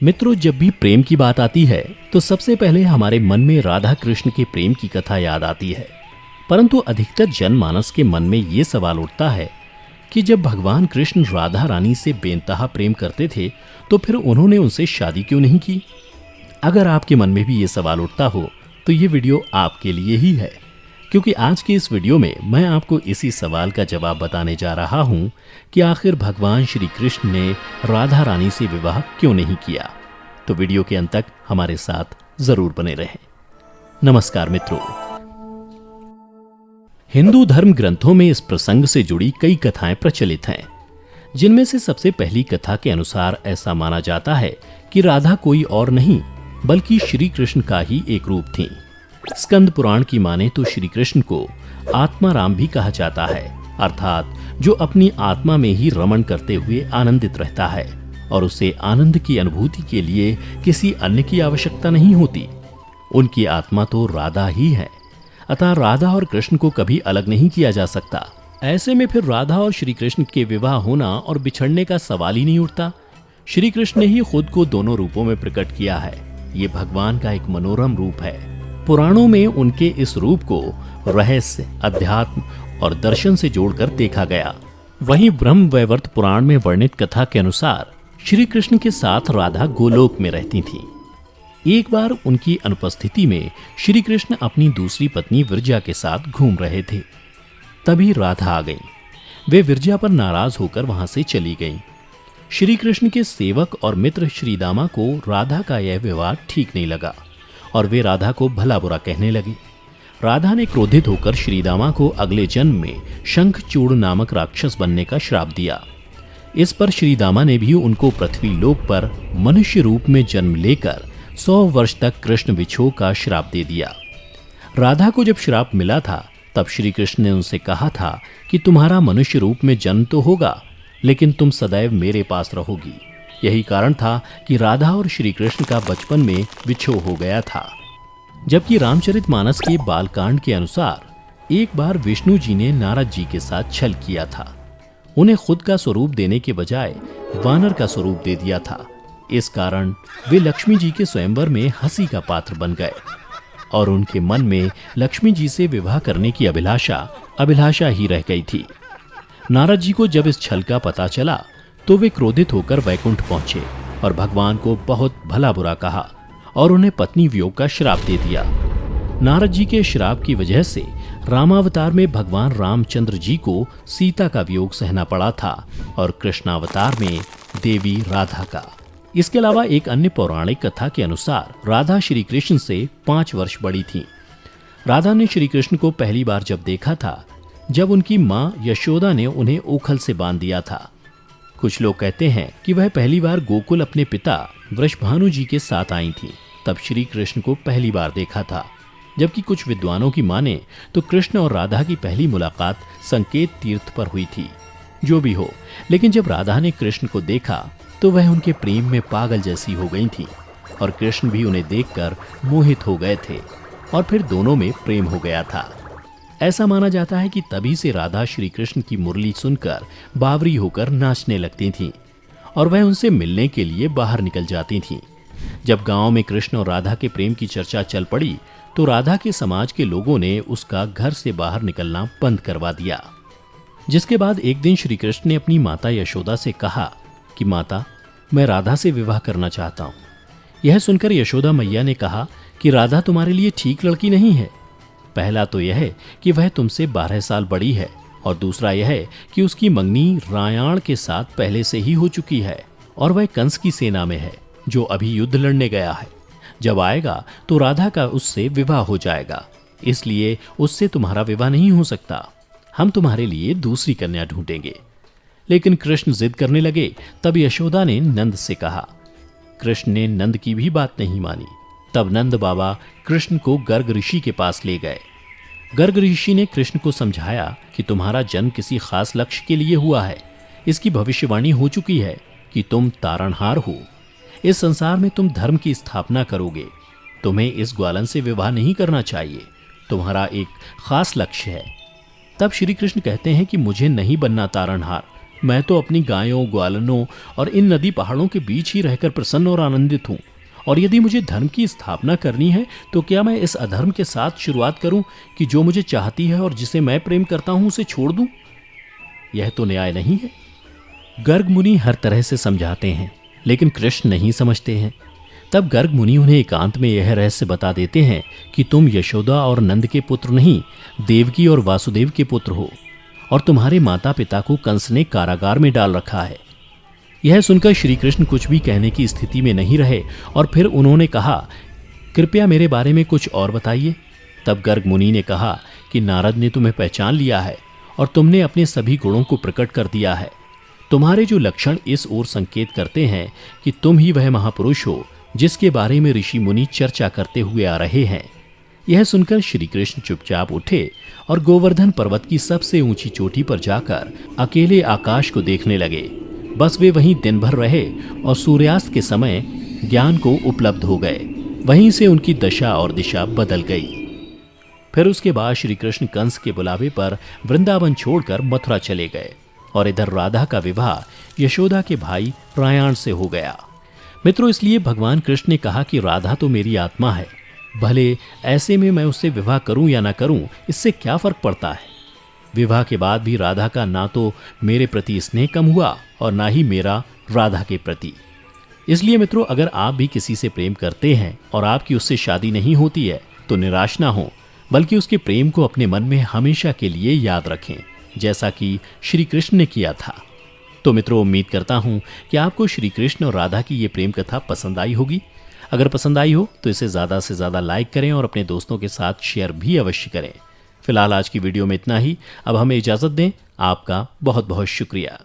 मित्रों, जब भी प्रेम की बात आती है तो सबसे पहले हमारे मन में राधा कृष्ण के प्रेम की कथा याद आती है। परंतु अधिकतर जनमानस के मन में ये सवाल उठता है कि जब भगवान कृष्ण राधा रानी से बेइंतहा प्रेम करते थे तो फिर उन्होंने उनसे शादी क्यों नहीं की। अगर आपके मन में भी ये सवाल उठता हो तो ये वीडियो आपके लिए ही है, क्योंकि आज की इस वीडियो में मैं आपको इसी सवाल का जवाब बताने जा रहा हूं कि आखिर भगवान श्री कृष्ण ने राधा रानी से विवाह क्यों नहीं किया। तो वीडियो के अंत तक हमारे साथ जरूर बने रहें। नमस्कार मित्रों, हिंदू धर्म ग्रंथों में इस प्रसंग से जुड़ी कई कथाएं प्रचलित हैं, जिनमें से सबसे पहली कथा के अनुसार ऐसा माना जाता है कि राधा कोई और नहीं बल्कि श्री कृष्ण का ही एक रूप थी। स्कंद पुराण की माने तो श्री कृष्ण को आत्मा राम भी कहा जाता है, अर्थात जो अपनी आत्मा में ही रमण करते हुए आनंदित रहता है और उसे आनंद की अनुभूति के लिए किसी अन्य की आवश्यकता नहीं होती। उनकी आत्मा तो राधा ही है, अतः राधा और कृष्ण को कभी अलग नहीं किया जा सकता। ऐसे में फिर राधा और श्री कृष्ण के विवाह होना और बिछड़ने का सवाल ही नहीं उठता। श्री कृष्ण ने ही खुद को दोनों रूपों में प्रकट किया है। ये भगवान का एक मनोरम रूप है। पुराणों में उनके इस रूप को रहस्य, अध्यात्म और दर्शन से जोड़कर देखा गया। वहीं ब्रह्म वैवर्त पुराण में वर्णित कथा के अनुसार श्री कृष्ण के साथ राधा गोलोक में रहती थीं। एक बार उनकी अनुपस्थिति में श्री कृष्ण अपनी दूसरी पत्नी विरजा के साथ घूम रहे थे। तभी राधा आ गई। वे विरजा पर नाराज होकर वहां से चली गईं। श्री कृष्ण के सेवक और मित्र श्रीदामा को राधा का यह व्यवहार ठीक नहीं लगा और वे राधा को भला बुरा कहने लगे। राधा ने क्रोधित होकर श्रीदामा को अगले जन्म में शंखचूड़ नामक राक्षस बनने का श्राप दिया। इस पर श्रीदामा ने भी उनको पृथ्वी लोक पर मनुष्य रूप में जन्म लेकर 100 वर्ष तक कृष्ण विछोह का श्राप दे दिया। राधा को जब श्राप मिला था तब श्री कृष्ण ने उनसे कहा था कि तुम्हारा मनुष्य रूप में जन्म तो होगा, लेकिन तुम सदैव मेरे पास रहोगी। यही कारण था कि राधा और श्री कृष्ण का बचपन में विछोह हो गया था। जबकि रामचरितमानस के बालकांड के अनुसार एक बार विष्णु जी ने नारद जी के साथ छल किया था। उन्हें खुद का स्वरूप देने के बजाय वानर का स्वरूप दे दिया था। इस कारण वे लक्ष्मी जी के स्वयंवर में हंसी का पात्र बन गए और उनके मन में लक्ष्मी जी से विवाह करने की अभिलाषा ही रह गई थी। नारद जी को जब इस छल का पता चला तो वे क्रोधित होकर वैकुंठ पहुंचे और भगवान को बहुत भला बुरा कहा और उन्हें पत्नी वियोग का श्राप दे दिया। नारद जी के श्राप की वजह से रामावतार में भगवान रामचंद्र जी को सीता का वियोग सहना पड़ा था और कृष्णावतार में देवी राधा का। इसके अलावा एक अन्य पौराणिक कथा के अनुसार राधा श्री कृष्ण से 5 वर्ष बड़ी थी। राधा ने श्री कृष्ण को पहली बार जब देखा था जब उनकी मां यशोदा ने उन्हें ओखल से बांध दिया था। कुछ लोग कहते हैं कि वह पहली बार गोकुल अपने पिता वृषभानु जी के साथ आई थी, तब श्री कृष्ण को पहली बार देखा था। जबकि कुछ विद्वानों की माने तो कृष्ण और राधा की पहली मुलाकात संकेत तीर्थ पर हुई थी। जो भी हो, लेकिन जब राधा ने कृष्ण को देखा तो वह उनके प्रेम में पागल जैसी हो गई थी और कृष्ण भी उन्हें देखकर मोहित हो गए थे और फिर दोनों में प्रेम हो गया था। ऐसा माना जाता है कि तभी से राधा श्री कृष्ण की मुरली सुनकर बावरी होकर नाचने लगती थीं और वह उनसे मिलने के लिए बाहर निकल जाती थीं। जब गांव में कृष्ण और राधा के प्रेम की चर्चा चल पड़ी तो राधा के समाज के लोगों ने उसका घर से बाहर निकलना बंद करवा दिया। जिसके बाद एक दिन श्री कृष्ण ने अपनी माता यशोदा से कहा कि माता, मैं राधा से विवाह करना चाहता हूँ। यह सुनकर यशोदा मैया ने कहा कि राधा तुम्हारे लिए ठीक लड़की नहीं है। पहला तो यह है कि वह तुमसे 12 साल बड़ी है और दूसरा यह है कि उसकी मंगनी रायाण के साथ पहले से ही हो चुकी है और वह कंस की सेना में है जो अभी युद्ध लड़ने गया है। जब आएगा तो राधा का उससे विवाह हो जाएगा, इसलिए उससे तुम्हारा विवाह नहीं हो सकता। हम तुम्हारे लिए दूसरी कन्या ढूंढेंगे। लेकिन कृष्ण जिद करने लगे। तब यशोदा ने नंद से कहा। कृष्ण ने नंद की भी बात नहीं मानी। तब नंद बाबा कृष्ण को गर्ग ऋषि के पास ले गए। गर्ग ऋषि ने कृष्ण को समझाया कि तुम्हारा जन्म किसी खास लक्ष्य के लिए हुआ है। इसकी भविष्यवाणी हो चुकी है कि तुम तारणहार हो। इस संसार में तुम धर्म की स्थापना करोगे। तुम्हें इस ग्वालन से विवाह नहीं करना चाहिए। तुम्हारा एक खास लक्ष्य है। तब श्री कृष्ण कहते हैं कि मुझे नहीं बनना तारणहार, मैं तो अपनी गायों, ग्वालनों और इन नदी पहाड़ों के बीच ही रहकर प्रसन्न और आनंदित हूँ। और यदि मुझे धर्म की स्थापना करनी है तो क्या मैं इस अधर्म के साथ शुरुआत करूं कि जो मुझे चाहती है और जिसे मैं प्रेम करता हूं उसे छोड़ दूं? यह तो न्याय नहीं है। गर्ग मुनि हर तरह से समझाते हैं, लेकिन कृष्ण नहीं समझते हैं। तब गर्ग मुनि उन्हें एकांत में यह रहस्य बता देते हैं कि तुम यशोदा और नंद के पुत्र नहीं, देवकी और वासुदेव के पुत्र हो, और तुम्हारे माता पिता को कंस ने कारागार में डाल रखा है। यह सुनकर श्री कृष्ण कुछ भी कहने की स्थिति में नहीं रहे और फिर उन्होंने कहा, कृपया मेरे बारे में कुछ और बताइए। तब गर्ग मुनि ने कहा कि नारद ने तुम्हें पहचान लिया है और तुमने अपने सभी गुणों को प्रकट कर दिया है। तुम्हारे जो लक्षण इस ओर संकेत करते हैं कि तुम ही वह महापुरुष हो जिसके बारे में ऋषि मुनि चर्चा करते हुए आ रहे हैं। यह सुनकर श्री कृष्ण चुपचाप उठे और गोवर्धन पर्वत की सबसे ऊंची चोटी पर जाकर अकेले आकाश को देखने लगे। बस वे वहीं दिन भर रहे और सूर्यास्त के समय ज्ञान को उपलब्ध हो गए। वहीं से उनकी दशा और दिशा बदल गई। फिर उसके बाद श्री कृष्ण कंस के बुलावे पर वृंदावन छोड़कर मथुरा चले गए और इधर राधा का विवाह यशोदा के भाई रायाण से हो गया। मित्रों, इसलिए भगवान कृष्ण ने कहा कि राधा तो मेरी आत्मा है, भले ऐसे में मैं उससे विवाह करूं या ना करूं, इससे क्या फर्क पड़ता है। विवाह के बाद भी राधा का ना तो मेरे प्रति स्नेह कम हुआ और ना ही मेरा राधा के प्रति। इसलिए मित्रों, अगर आप भी किसी से प्रेम करते हैं और आपकी उससे शादी नहीं होती है तो निराश ना हो, बल्कि उसके प्रेम को अपने मन में हमेशा के लिए याद रखें, जैसा कि श्री कृष्ण ने किया था। तो मित्रों, उम्मीद करता हूं कि आपको श्री कृष्ण और राधा की ये प्रेम कथा पसंद आई होगी। अगर पसंद आई हो तो इसे ज़्यादा से ज़्यादा लाइक करें और अपने दोस्तों के साथ शेयर भी अवश्य करें। फिलहाल आज की वीडियो में इतना ही। अब हमें इजाज़त दें। आपका बहुत बहुत शुक्रिया।